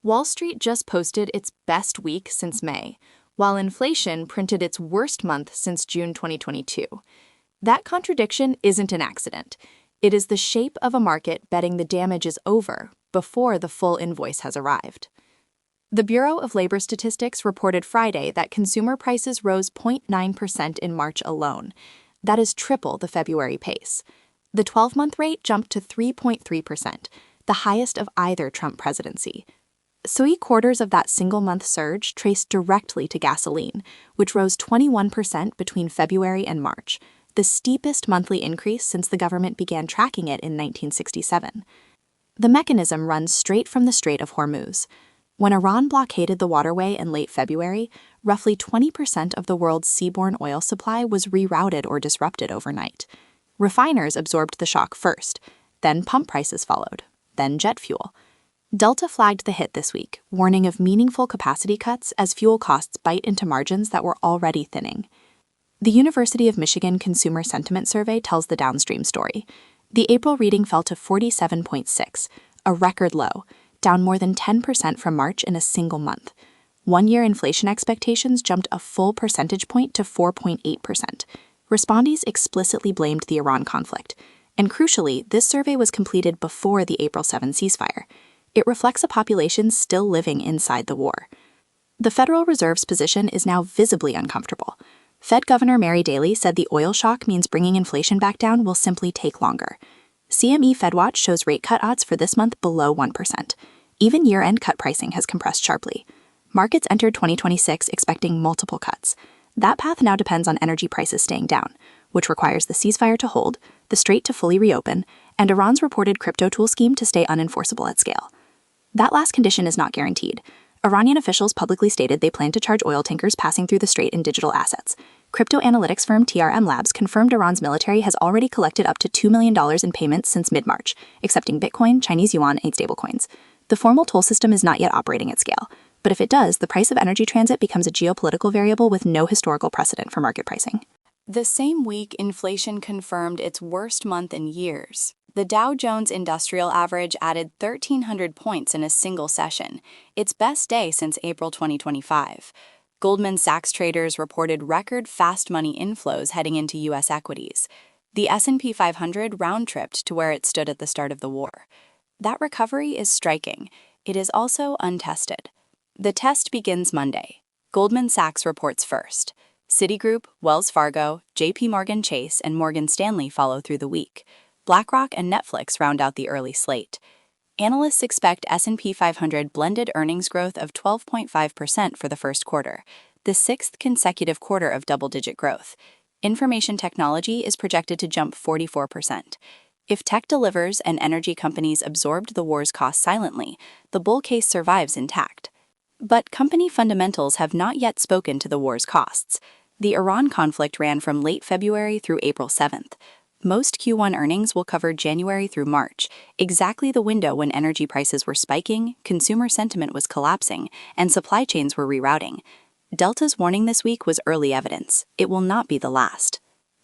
Wall Street just posted its best week since May, while inflation printed its worst month since June 2022. That contradiction isn't an accident. It is the shape of a market betting the damage is over before the full invoice has arrived. The Bureau of Labor Statistics reported Friday that consumer prices rose 0.9% in March alone. That is triple the February pace. The 12-month rate jumped to 3.3%, the highest of either Trump presidency. 3/4 of that single-month surge traced directly to gasoline, which rose 21% between February and March, the steepest monthly increase since the government began tracking it in 1967. The mechanism runs straight from the Strait of Hormuz. When Iran blockaded the waterway in late February, roughly 20% of the world's seaborne oil supply was rerouted or disrupted overnight. Refiners absorbed the shock first, then pump prices followed, then jet fuel. Delta flagged the hit this week, warning of meaningful capacity cuts as fuel costs bite into margins that were already thinning. The University of Michigan Consumer Sentiment Survey tells the downstream story. The April reading fell to 47.6, a record low, down more than 10% from March in a single month. One-year inflation expectations jumped a full percentage point to 4.8%. Respondents explicitly blamed the Iran conflict. And crucially, this survey was completed before the April 7 ceasefire. It reflects a population still living inside the war. The Federal Reserve's position is now visibly uncomfortable. Fed Governor Mary Daly said the oil shock means bringing inflation back down will simply take longer. CME FedWatch shows rate cut odds for this month below 1%. Even year-end cut pricing has compressed sharply. Markets entered 2026 expecting multiple cuts. That path now depends on energy prices staying down, which requires the ceasefire to hold, the strait to fully reopen, and Iran's reported crypto tool scheme to stay unenforceable at scale. That last condition is not guaranteed. Iranian officials publicly stated they plan to charge oil tankers passing through the strait in digital assets. Crypto analytics firm TRM Labs confirmed Iran's military has already collected up to $2 million in payments since mid-March, accepting Bitcoin, Chinese yuan, and stablecoins. The formal toll system is not yet operating at scale, but if it does, the price of energy transit becomes a geopolitical variable with no historical precedent for market pricing. The same week, inflation confirmed its worst month in years. The Dow Jones Industrial Average added 1,300 points in a single session, its best day since April 2025. Goldman Sachs traders reported record fast money inflows heading into U.S. equities. The S&P 500 round-tripped to where it stood at the start of the war. That recovery is striking. It is also untested. The test begins Monday. Goldman Sachs reports first. Citigroup, Wells Fargo, JPMorgan Chase, and Morgan Stanley follow through the week. BlackRock and Netflix round out the early slate. Analysts expect S&P 500 blended earnings growth of 12.5% for the first quarter, the sixth consecutive quarter of double-digit growth. Information technology is projected to jump 44%. If tech delivers and energy companies absorbed the war's costs silently, the bull case survives intact. But company fundamentals have not yet spoken to the war's costs. The Iran conflict ran from late February through April 7th. Most Q1 earnings will cover January through March, exactly the window when energy prices were spiking, consumer sentiment was collapsing, and supply chains were rerouting. Delta's warning this week was early evidence. It will not be the last.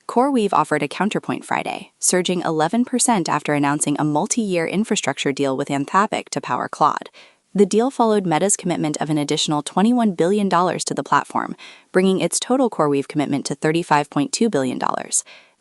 CoreWeave offered a counterpoint Friday, surging 11% after announcing a multi-year infrastructure deal with Anthropic to power Claude. The deal followed Meta's commitment of an additional $21 billion to the platform, bringing its total CoreWeave commitment to $35.2 billion.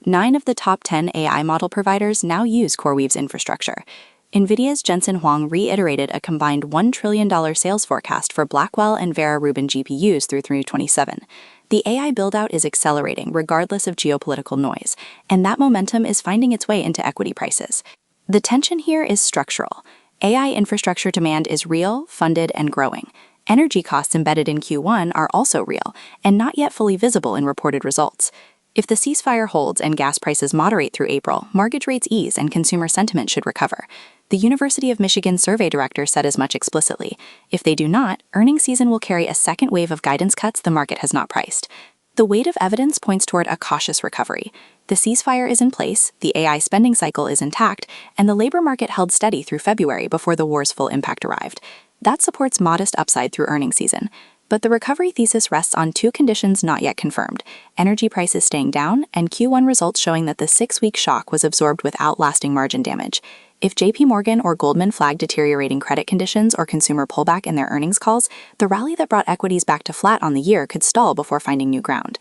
9 of the top 10 AI model providers now use CoreWeave's infrastructure. Nvidia's Jensen Huang reiterated a combined $1 trillion sales forecast for Blackwell and Vera Rubin GPUs through 2027. The AI build-out is accelerating regardless of geopolitical noise, and that momentum is finding its way into equity prices. The tension here is structural. AI infrastructure demand is real, funded, and growing. Energy costs embedded in Q1 are also real, and not yet fully visible in reported results. If the ceasefire holds and gas prices moderate through April, mortgage rates ease and consumer sentiment should recover. The University of Michigan survey director said as much explicitly. If they do not, earnings season will carry a second wave of guidance cuts the market has not priced. The weight of evidence points toward a cautious recovery. The ceasefire is in place, the AI spending cycle is intact, and the labor market held steady through February before the war's full impact arrived. That supports modest upside through earnings season. but the recovery thesis rests on two conditions not yet confirmed: energy prices staying down and Q1 results showing that the 6-week shock was absorbed without lasting margin damage. If JPMorgan or Goldman flagged deteriorating credit conditions or consumer pullback in their earnings calls, the rally that brought equities back to flat on the year could stall before finding new ground.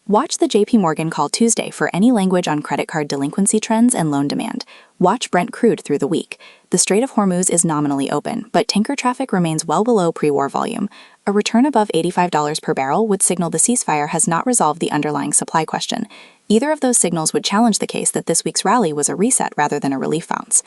Watch the JPMorgan call Tuesday for any language on credit card delinquency trends and loan demand. Watch Brent crude through the week. The Strait of Hormuz is nominally open, but tanker traffic remains well below pre-war volume. A return above $85 per barrel would signal the ceasefire has not resolved the underlying supply question. Either of those signals would challenge the case that this week's rally was a reset rather than a relief bounce.